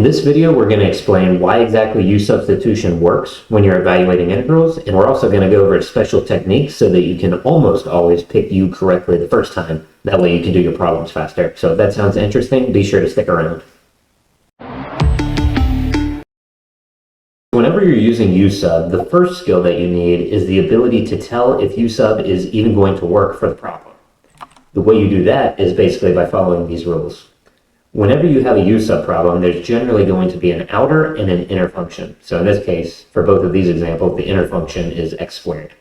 this video, we're going to explain why exactly U-substitution works when you're evaluating integrals, and we're also going to go over special techniques so that you can almost always pick U correctly the first time. That way you can do your problems faster. So if that sounds interesting, be sure to stick around. Whenever you're using U-sub, the first skill that you need is the ability to tell if U-sub is even going to work for the problem. The way you do that is basically by following these rules. Whenever you have a U-sub problem, there's generally going to be an outer and an inner function. So in this case, for both of these examples, the inner function is x squared.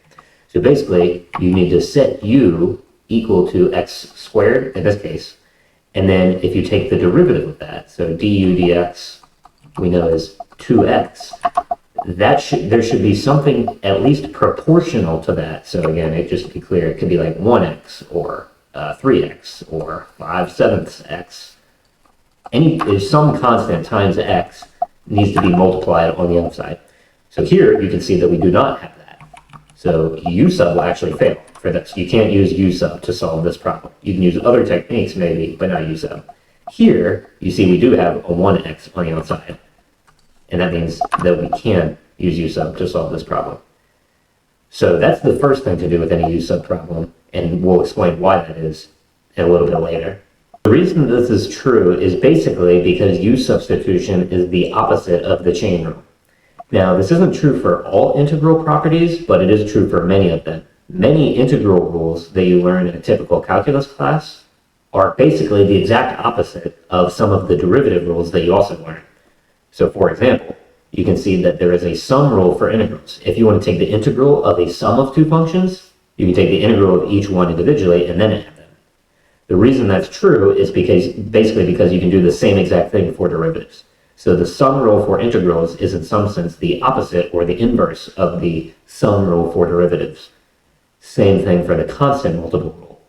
So basically, you need to set U equal to x squared, in this case, and then if you take the derivative of that, so du dx, we know is 2x, there should be something at least proportional to that. So again, just to be clear, it could be like 1x or 3x or 5/7 x. Some constant times x needs to be multiplied on the other side. So here you can see that we do not have that. So U-sub will actually fail for this. You can't use U-sub to solve this problem. You can use other techniques maybe, but not U-sub. Here you see we do have a 1x on the outside. And that means that we can use U-sub to solve this problem. So that's the first thing to do with any U-sub problem, and we'll explain why that is a little bit later. The reason this is true is basically because U-substitution is the opposite of the chain rule. Now, this isn't true for all integral properties, but it is true for many of them. Many integral rules that you learn in a typical calculus class are basically the exact opposite of some of the derivative rules that you also learn. So for example, you can see that there is a sum rule for integrals. If you want to take the integral of a sum of two functions, you can take the integral of each one individually and then add them. The reason that's true is basically because you can do the same exact thing for derivatives. So the sum rule for integrals is in some sense the opposite or the inverse of the sum rule for derivatives. Same thing for the constant multiple rule.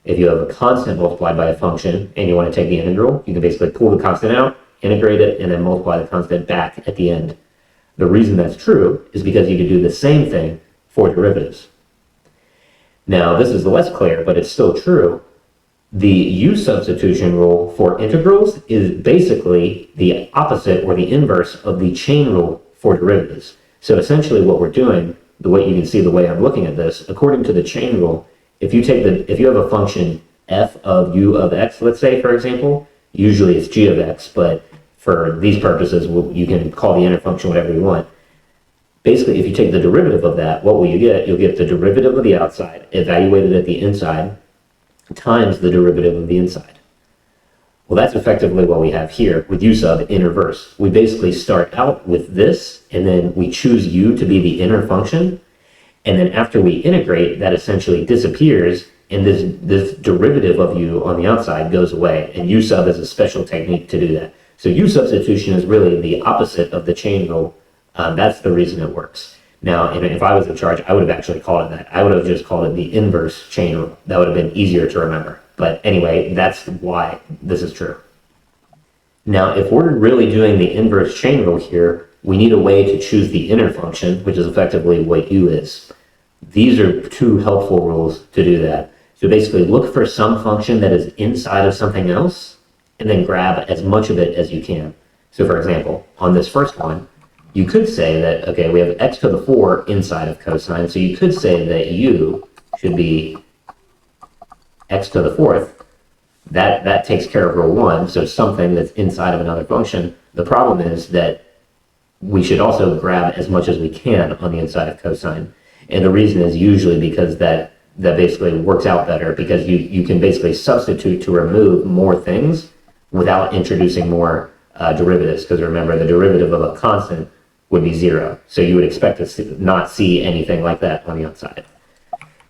If you have a constant multiplied by a function and you want to take the integral, you can basically pull the constant out, integrate it, and then multiply the constant back at the end. The reason that's true is because you can do the same thing for derivatives. Now, this is less clear, but it's still true. The U-substitution rule for integrals is basically the opposite or the inverse of the chain rule for derivatives. So essentially what we're doing, the way you can see the way I'm looking at this, according to the chain rule, if you have a function f of u of x, let's say, for example, usually it's g of x, but for these purposes, you can call the inner function whatever you want. Basically, if you take the derivative of that, what will you get? You'll get the derivative of the outside, evaluated at the inside, times the derivative of the inside. Well, that's effectively what we have here with U-sub in reverse. We basically start out with this, and then we choose U to be the inner function, and then after we integrate, that essentially disappears, and this derivative of U on the outside goes away, and U-sub is a special technique to do that. So U-substitution is really the opposite of the chain rule. That's the reason it works. Now, if I was in charge, I would have actually called it that. I would have just called it the inverse chain rule. That would have been easier to remember. But anyway, that's why this is true. Now, if we're really doing the inverse chain rule here, we need a way to choose the inner function, which is effectively what U is. These are two helpful rules to do that. So basically, look for some function that is inside of something else, and then grab as much of it as you can. So for example, on this first one, you could say that, okay, we have x to the 4 inside of cosine, so you could say that U should be x to the 4th. That takes care of rule 1, so something that's inside of another function. The problem is that we should also grab as much as we can on the inside of cosine. And the reason is usually because that basically works out better, because you can basically substitute to remove more things without introducing more derivatives, because remember, the derivative of a constant would be 0. So you would expect to not see anything like that on the outside.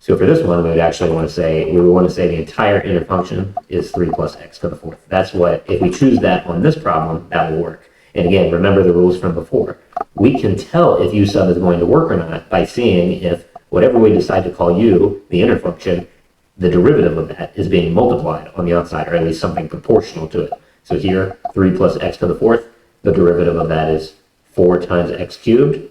So for this one, we would actually want to say, the entire inner function is 3 plus x to the 4th. That's what, if we choose that on this problem, that will work. And again, remember the rules from before. We can tell if U-sub is going to work or not by seeing if whatever we decide to call U, the inner function, the derivative of that is being multiplied on the outside, or at least something proportional to it. So here, 3 plus x to the 4th, the derivative of that is 4 times x cubed.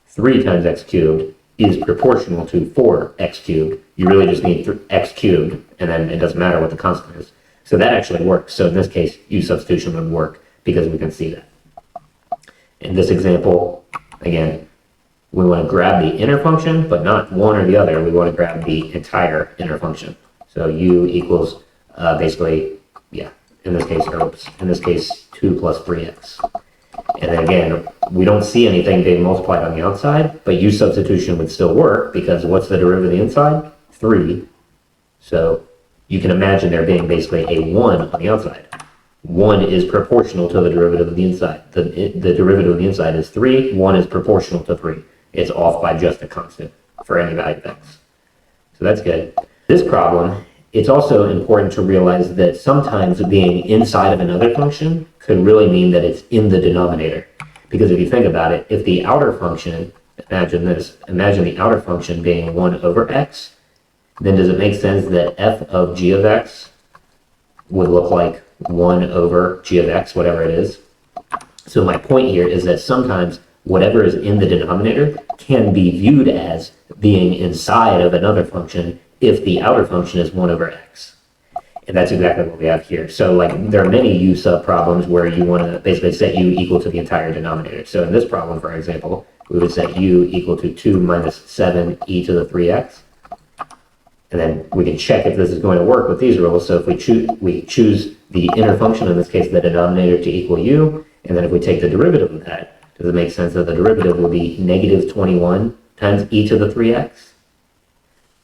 3 times x cubed is proportional to 4x cubed. You really just need x cubed, and then it doesn't matter what the constant is. So that actually works. So in this case, U-substitution would work because we can see that. In this example, again, we want to grab the inner function, but not one or the other. We want to grab the entire inner function. So u equals basically, yeah, in this case, 2 plus 3x. And then again, we don't see anything being multiplied on the outside, but U substitution would still work because what's the derivative of the inside? 3. So you can imagine there being basically a 1 on the outside. 1 is proportional to the derivative of the inside. The derivative of the inside is 3. 1 is proportional to 3. It's off by just a constant for any value of x. So that's good. This problem, it's also important to realize that sometimes being inside of another function could really mean that it's in the denominator. Because if you think about it, if the outer function, imagine this, imagine the outer function being 1 over x, then does it make sense that f of g of x would look like 1 over g of x, whatever it is? So my point here is that sometimes whatever is in the denominator can be viewed as being inside of another function if the outer function is 1 over x. And that's exactly what we have here. So like there are many u sub problems where you want to basically set u equal to the entire denominator. So in this problem, for example, we would set u equal to 2 minus 7 e to the 3x. And then we can check if this is going to work with these rules. So if we choose the inner function, in this case the denominator, to equal u, and then if we take the derivative of that, does it make sense that the derivative will be negative 21 times e to the 3x?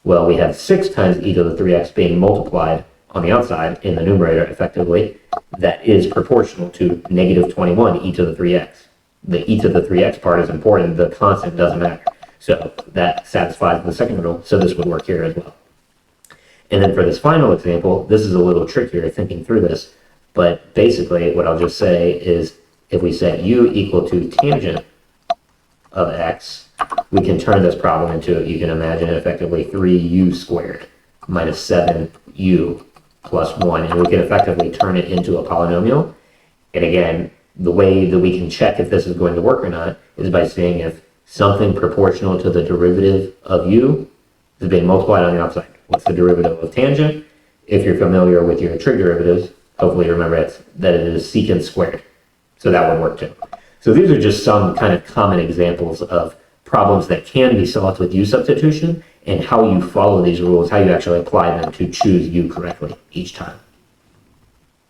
Well, we have 6 times e to the 3x being multiplied on the outside in the numerator effectively. That is proportional to negative 21 e to the 3x. The e to the 3x part is important. The constant doesn't matter. So that satisfies the second rule. So this would work here as well. And then for this final example, this is a little trickier thinking through this. But basically what I'll just say is if we set u equal to tangent of x, we can turn this problem into, you can imagine it effectively 3u squared minus 7u plus 1. And we can effectively turn it into a polynomial. And again, the way that we can check if this is going to work or not is by seeing if something proportional to the derivative of u is being multiplied on the outside. What's the derivative of tangent? If you're familiar with your trig derivatives, hopefully you remember that it is secant squared. So that would work too. So these are just some kind of common examples of problems that can be solved with U substitution and how you follow these rules, how you actually apply them to choose U correctly each time.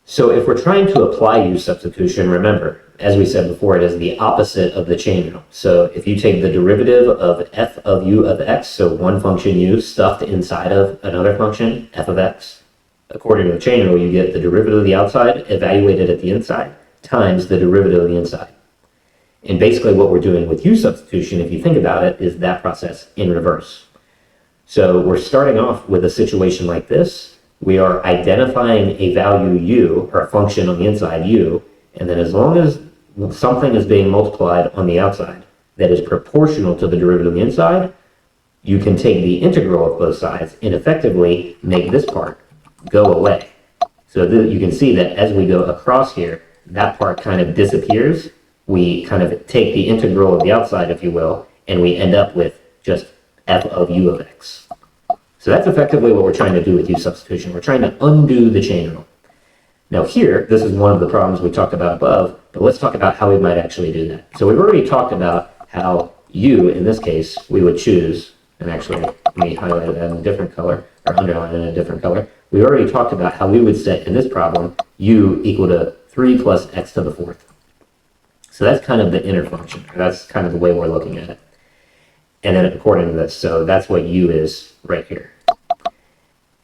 So if we're trying to apply U substitution, remember, as we said before, it is the opposite of the chain rule. So if you take the derivative of f of u of x, so one function u stuffed inside of another function, f of x, according to the chain rule, you get the derivative of the outside evaluated at the inside times the derivative of the inside. And basically what we're doing with U substitution, if you think about it, is that process in reverse. So we're starting off with a situation like this. We are identifying a value u, or a function on the inside u, and then as long as something is being multiplied on the outside that is proportional to the derivative of the inside, you can take the integral of both sides and effectively make this part go away. So you can see that as we go across here, that part kind of disappears. We kind of take the integral of the outside, if you will, and we end up with just f of u of x. So that's effectively what we're trying to do with U substitution. We're trying to undo the chain rule. Now here, this is one of the problems we talked about above, but let's talk about how we might actually do that. So we've already talked about how u, in this case, we would choose, and actually let me highlight that in a different color, or underline it in a different color. We already talked about how we would set in this problem u equal to 3 plus x to the 4th. So that's kind of the inner function. That's kind of the way we're looking at it. And then according to this, so that's what u is right here.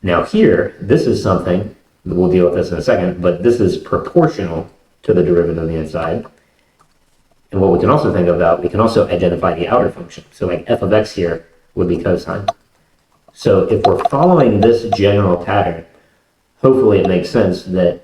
Now here, this is something, we'll deal with this in a second, but this is proportional to the derivative of the inside. And what we can also think about, we can also identify the outer function. So like f of x here would be cosine. So if we're following this general pattern, hopefully it makes sense that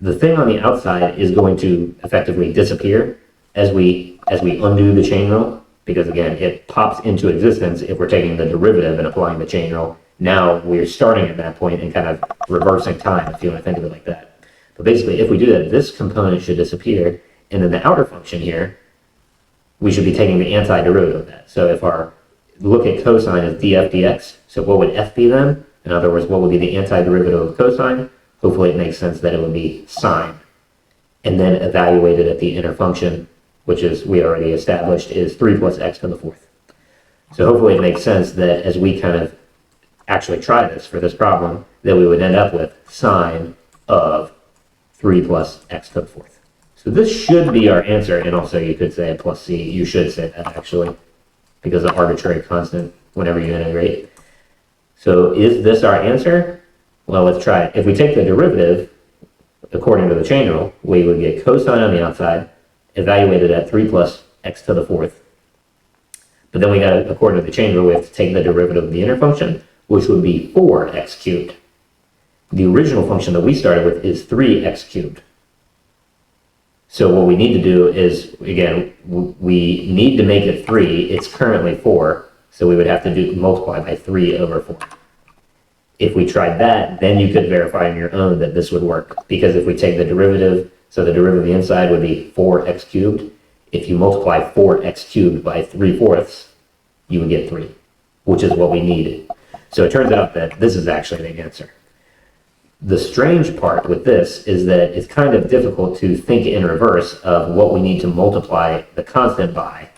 the thing on the outside is going to effectively disappear as we undo the chain rule, because again, it pops into existence if we're taking the derivative and applying the chain rule. Now we're starting at that point and kind of reversing time, if you want to think of it like that. But basically, if we do that, this component should disappear, and then the outer function here, we should be taking the antiderivative of that. So if our look at cosine as df dx, so what would f be then? In other words, what would be the antiderivative of cosine? Hopefully it makes sense that it would be sine. and then evaluated at the inner function, which is, we already established, is 3 plus x to the fourth. So hopefully it makes sense that as we kind of actually try this for this problem, that we would end up with sine of 3 plus x to the fourth. So this should be our answer, and also you could say plus c. You should say that actually, because of arbitrary constant whenever you integrate. So is this our answer? Well, let's try it. If we take the derivative, according to the chain rule, we would get cosine on the outside, evaluated at 3 plus x to the fourth. But then we got to, according to the chain rule, we have to take the derivative of the inner function, which would be 4x cubed. The original function that we started with is 3x cubed. So what we need to do is, again, we need to make it 3. It's currently 4, so we would have to multiply by 3 over 4. If we tried that, then you could verify on your own that this would work. Because if we take the derivative, so the derivative of the inside would be 4x cubed. If you multiply 4x cubed by 3/4, you would get 3, which is what we needed. So it turns out that this is actually the answer. The strange part with this is that it's kind of difficult to think in reverse of what we need to multiply the constant by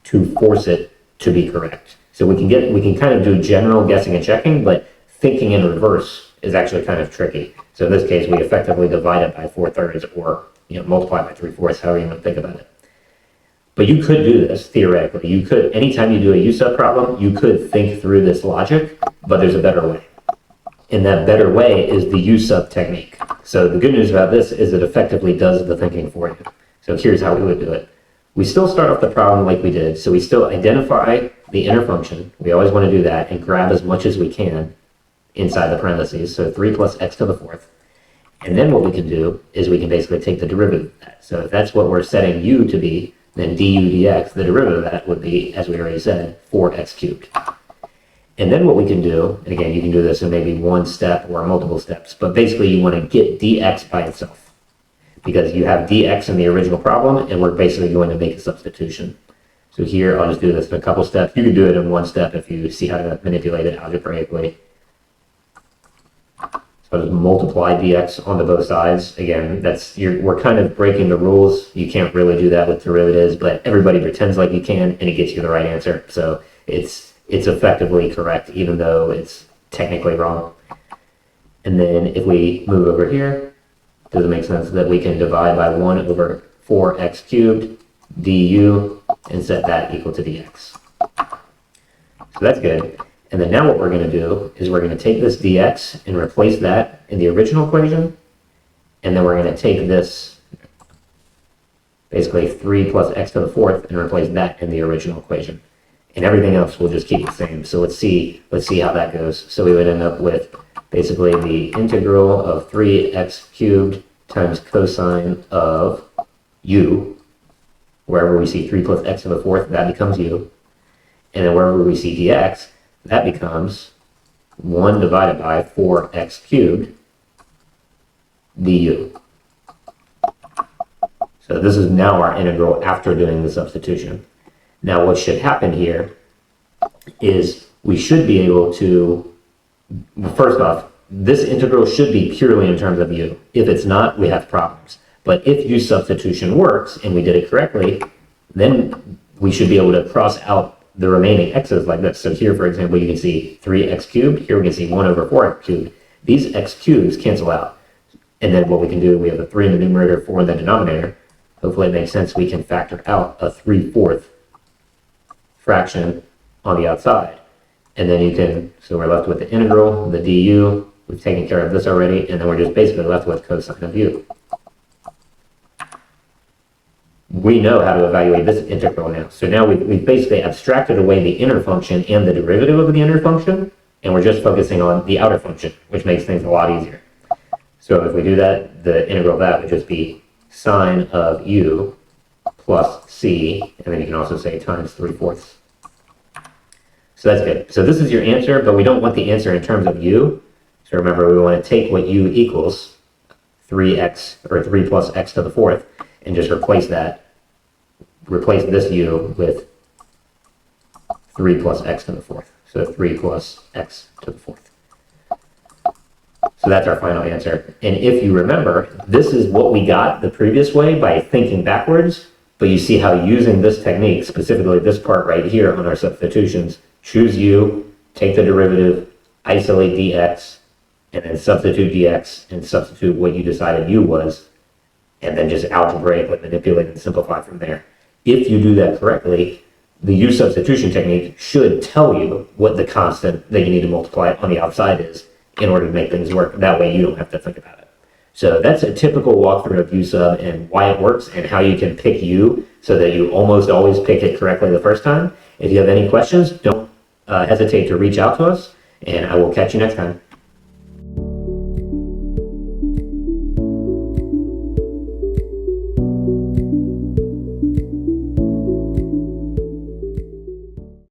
to force it to be correct. So we can kind of do general guessing and checking, but thinking in reverse is actually kind of tricky. So in this case, we effectively divide it by 4/3 or multiply by 3/4, however you want to think about it. But you could do this theoretically. You could, anytime you do a U-sub problem, you could think through this logic, but there's a better way. And that better way is the U-sub technique. So the good news about this is it effectively does the thinking for you. So here's how we would do it. We still start off the problem like we did. So we still identify the inner function. We always want to do that and grab as much as we can inside the parentheses. So 3 plus x to the fourth. And then what we can do is we can basically take the derivative of that. So if that's what we're setting u to be, then du dx, the derivative of that would be, as we already said, 4x cubed. And then what we can do, and again, you can do this in maybe one step or multiple steps, but basically you want to get dx by itself. Because you have dx in the original problem, and we're basically going to make a substitution. So here, I'll just do this in a couple steps. You can do it in one step if you see how to manipulate it algebraically. So just multiply dx onto both sides. Again, we're kind of breaking the rules. You can't really do that with derivatives, but everybody pretends like you can, and it gets you the right answer. So it's effectively correct, even though it's technically wrong. And then if we move over here, does it make sense that we can divide by 1 over 4x cubed du and set that equal to dx? So that's good. And then now what we're going to do is we're going to take this dx and replace that in the original equation. And then we're going to take this, basically 3 plus x to the fourth, and replace that in the original equation. And everything else will just keep the same. So let's see how that goes. So we would end up with basically the integral of 3x cubed times cosine of u. Wherever we see 3 plus x to the fourth, that becomes u. And then wherever we see dx, that becomes 1 divided by 4x cubed du. So this is now our integral after doing the substitution. Now what should happen here is we should be able to, well, first off, this integral should be purely in terms of u. If it's not, we have problems. But if u substitution works and we did it correctly, then we should be able to cross out the remaining x's like this. So here, for example, you can see 3x cubed. Here we can see 1 over 4x cubed. These x cubes cancel out. And then what we can do, we have a 3 in the numerator, 4 in the denominator. Hopefully it makes sense. We can factor out a 3/4 fraction on the outside. And then so we're left with the integral, the du. We've taken care of this already. And then we're just basically left with cosine of u. We know how to evaluate this integral now. So now we've basically abstracted away the inner function and the derivative of the inner function, and we're just focusing on the outer function, which makes things a lot easier. So if we do that, the integral of that would just be sine of u plus c, and then you can also say times 3/4. So that's good. So this is your answer, but we don't want the answer in terms of u. So remember, we want to take what u equals, 3x, or 3 plus x to the fourth, and just replace this u with 3 plus x to the fourth. So 3 plus x to the fourth. So that's our final answer. And if you remember, this is what we got the previous way by thinking backwards, but you see how using this technique, specifically this part right here on our substitutions, choose u, take the derivative, isolate dx, and then substitute dx and substitute what you decided u was, and then just algebraically manipulate and simplify from there. If you do that correctly, the U-substitution technique should tell you what the constant that you need to multiply on the outside is in order to make things work. That way you don't have to think about it. So that's a typical walkthrough of U-sub and why it works and how you can pick U so that you almost always pick it correctly the first time. If you have any questions, don't hesitate to reach out to us, and I will catch you next time.